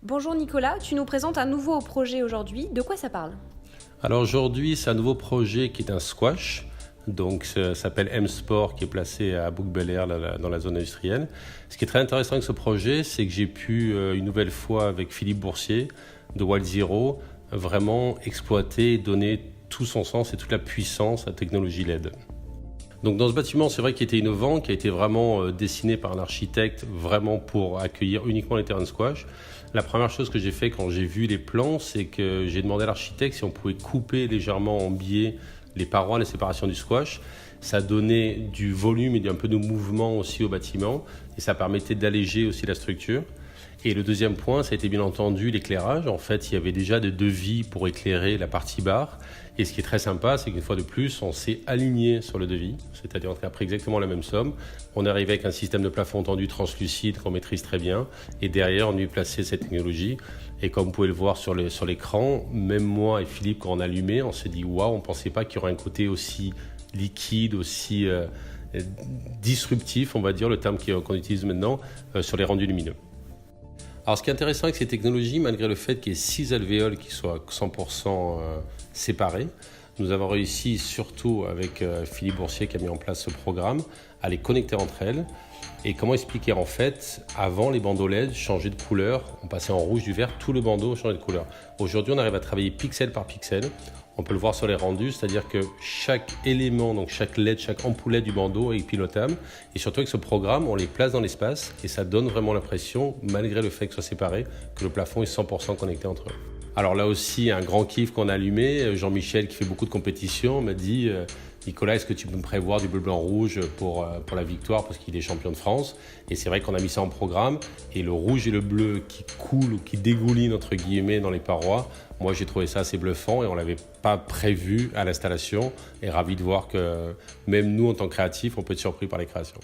Bonjour Nicolas, tu nous présentes un nouveau projet aujourd'hui. De quoi ça parle? Alors aujourd'hui, c'est un nouveau projet qui est un squash. Donc ça s'appelle M-Sport qui est placé à Bouc-Bel-Air dans la zone industrielle. Ce qui est très intéressant avec ce projet, c'est que j'ai pu une nouvelle fois avec Philippe Boursier de Wild Zero vraiment exploiter et donner tout son sens et toute la puissance à la technologie LED. Donc dans ce bâtiment, c'est vrai qu'il était innovant, qui a été vraiment dessiné par un architecte vraiment pour accueillir uniquement les terrains de squash. La première chose que j'ai fait quand j'ai vu les plans, c'est que j'ai demandé à l'architecte si on pouvait couper légèrement en biais les parois, les séparations du squash. Ça donnait du volume et un peu de mouvement aussi au bâtiment et ça permettait d'alléger aussi la structure. Et le deuxième point, ça a été bien entendu l'éclairage. En fait, il y avait déjà des devis pour éclairer la partie bar. Et ce qui est très sympa, c'est qu'une fois de plus, on s'est aligné sur le devis. C'est-à-dire qu'on a pris exactement la même somme. On est arrivé avec un système de plafond tendu translucide qu'on maîtrise très bien. Et derrière, on a placé cette technologie. Et comme vous pouvez le voir sur l'écran, même moi et Philippe, quand on a allumé, on s'est dit « Waouh, on ne pensait pas qu'il y aurait un côté aussi liquide, aussi disruptif, on va dire, le terme qu'on utilise maintenant, sur les rendus lumineux ». Alors, ce qui est intéressant avec ces technologies, malgré le fait qu'il y ait 6 alvéoles qui soient 100% séparées, nous avons réussi, surtout avec Philippe Boursier qui a mis en place ce programme, à les connecter entre elles. Et comment expliquer? En fait, avant, les bandeaux LED changeaient de couleur, on passait en rouge, du vert, tout le bandeau changeait de couleur. Aujourd'hui, on arrive à travailler pixel par pixel. On peut le voir sur les rendus, c'est-à-dire que chaque élément, donc chaque LED, chaque ampoule LED du bandeau est pilotable. Et surtout avec ce programme, on les place dans l'espace et ça donne vraiment l'impression, malgré le fait que ce soit séparé, que le plafond est 100% connecté entre eux. Alors là aussi, un grand kiff qu'on a allumé, Jean-Michel qui fait beaucoup de compétitions m'a dit Nicolas, est-ce que tu peux me prévoir du bleu, blanc, rouge pour la victoire parce qu'il est champion de France? Et c'est vrai qu'on a mis ça en programme et le rouge et le bleu qui coulent ou qui dégoulinent entre guillemets dans les parois, moi j'ai trouvé ça assez bluffant et on ne l'avait pas prévu à l'installation et ravi de voir que même nous en tant que créatifs, on peut être surpris par les créations.